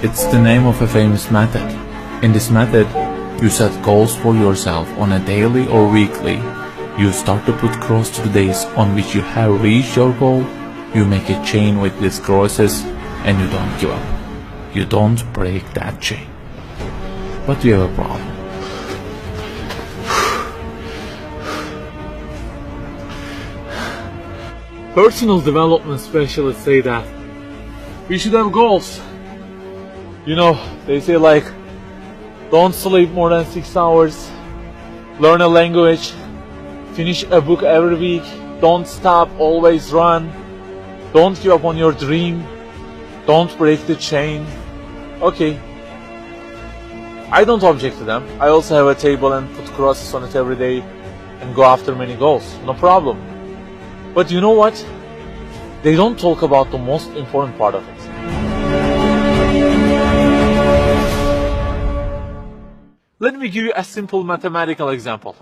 It's the name of a famous method. In this method, you set goals for yourself on a daily or weekly. You start to put cross to the days on which you have reached your goal. You make a chain with these crosses and you don't give up. You don't break that chain. But you have a problem. Personal development specialists say that we should have goals. You know, they say like, don't sleep more than 6 hours, learn a language, finish a book every week, don't stop, always run, don't give up on your dream, don't break the chain. Okay, I don't object to them. I also have a table and put crosses on it every day and go after many goals, no problem. But you know what? They don't talk about the most important part of it. Let me give you a simple mathematical example.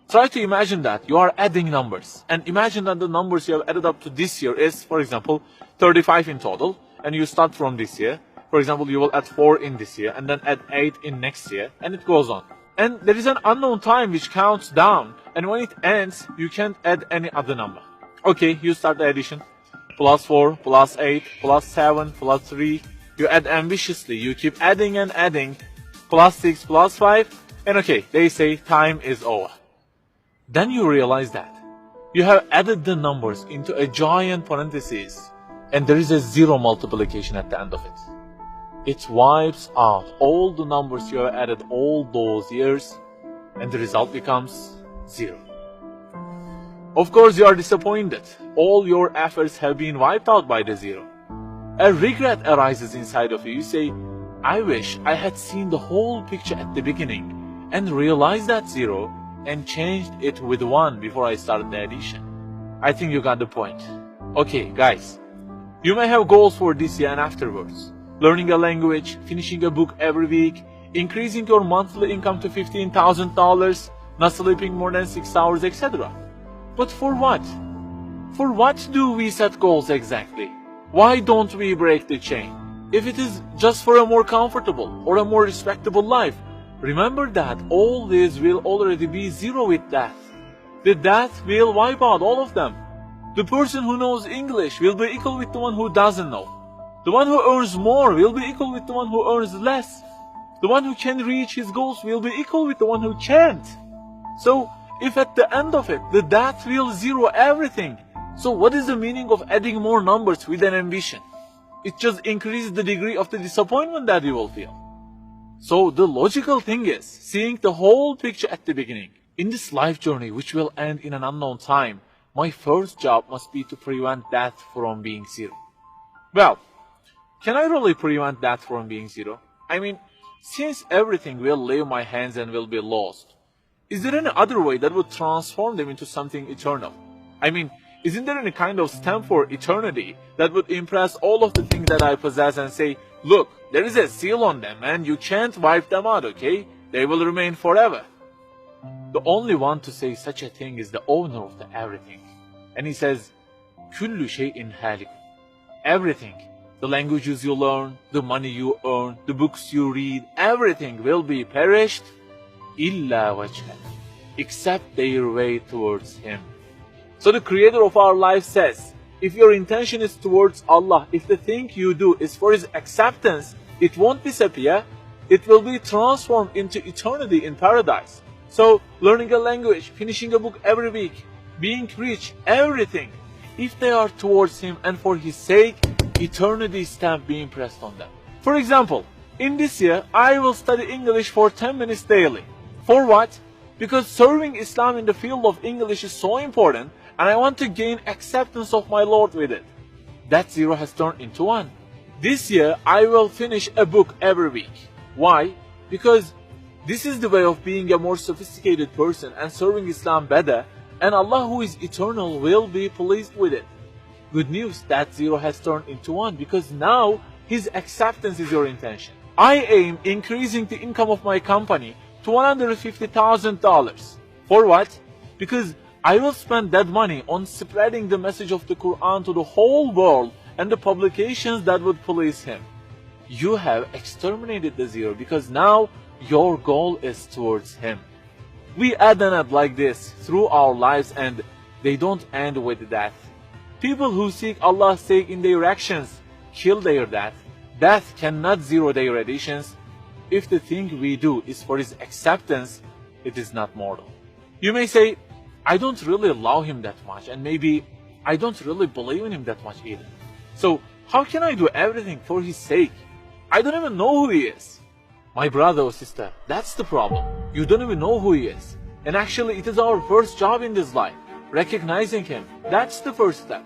Try to imagine that you are adding numbers, and imagine that the numbers you have added up to this year is, for example, 35 in total, and you start from this year. For example, you will add 4 in this year, and then add 8 in next year, and it goes on. And there is an unknown time which counts down, and when it ends, you can't add any other number. Okay, you start the addition. Plus 4, plus 8, plus 7, plus 3. You add ambitiously, you keep adding and adding. Plus 6, plus 5, and okay, they say time is over. Then you realize that you have added the numbers into a giant parenthesis, and there is a zero multiplication at the end of it. It wipes out all the numbers you have added all those years, and the result becomes 0. Of course, you are disappointed. All your efforts have been wiped out by the 0. A regret arises inside of you. You say, I wish I had seen the whole picture at the beginning and realized that 0 and changed it with 1 before I started the addition. I think you got the point. Okay, guys, you may have goals for this year and afterwards. Learning a language, finishing a book every week, increasing your monthly income to $15,000, not sleeping more than 6 hours, etc. But for what? For what do we set goals exactly? Why don't we break the chain? If it is just for a more comfortable or a more respectable life, remember that all this will already be 0 with death. The death will wipe out all of them. The person who knows English will be equal with the one who doesn't know. The one who earns more will be equal with the one who earns less. The one who can reach his goals will be equal with the one who can't. So, if at the end of it, the death will 0 everything, so what is the meaning of adding more numbers with an ambition? It just increases the degree of the disappointment that you will feel. So the logical thing is seeing the whole picture at the beginning. In this life journey, which will end in an unknown time, my first job must be to prevent death from being 0. Well, can I really prevent death from being 0? I mean, since everything will leave my hands and will be lost, is there any other way that would transform them into something eternal? I mean, isn't there any kind of stamp for eternity that would impress all of the things that I possess and say, look, there is a seal on them and you can't wipe them out, okay? They will remain forever. The only one to say such a thing is the owner of the everything. And he says, كُلُّ شَيْءٍ هَالِكٌ. Everything, the languages you learn, the money you earn, the books you read, everything will be perished, إِلَّا وَجْهَهُ, except their way towards Him. So the creator of our life says, if your intention is towards Allah, if the thing you do is for His acceptance, it won't disappear, it will be transformed into eternity in paradise. So learning a language, finishing a book every week, being rich, everything, if they are towards Him and for His sake, eternity stamp being pressed on them. For example, in this year, I will study English for 10 minutes daily. For what? Because serving Islam in the field of English is so important, and I want to gain acceptance of my Lord with it. That 0 has turned into 1. This year, I will finish a book every week. Why? Because this is the way of being a more sophisticated person and serving Islam better, and Allah who is eternal will be pleased with it. Good news, that 0 has turned into 1 because now His acceptance is your intention. I aim increasing the income of my company to $150,000. For what? Because I will spend that money on spreading the message of the Quran to the whole world and the publications that would please Him. you have exterminated the zero because now your goal is towards him. We add and add like this through our lives and they don't end with death. People who seek Allah's sake in their actions kill their death. Death cannot zero their additions. If the thing we do is for his acceptance, it is not mortal. You may say, I don't really love him that much and maybe I don't really believe in him that much either. So how can I do everything for his sake? I don't even know who he is. My brother or sister, that's the problem. You don't even know who he is. And actually it is our first job in this life. Recognizing him, that's the first step.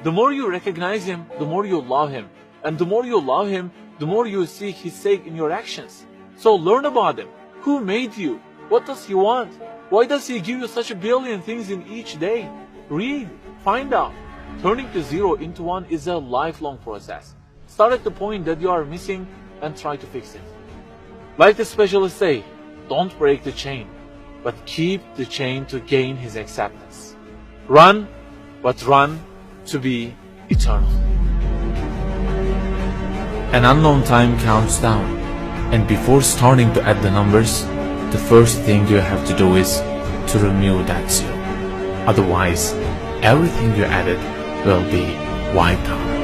The more you recognize him, the more you love him. And the more you love him, the more you seek his sake in your actions. So learn about him. Who made you? What does he want? Why does he give you such a billion things in each day? Read, find out. Turning the zero into one is a lifelong process. Start at the point that you are missing and try to fix it. Like the specialists say, don't break the chain, but keep the chain to gain his acceptance. Run, but run to be eternal. An unknown time counts down, and before starting to add the numbers, the first thing you have to do is to remove that zero. Otherwise, everything you added will be wiped out.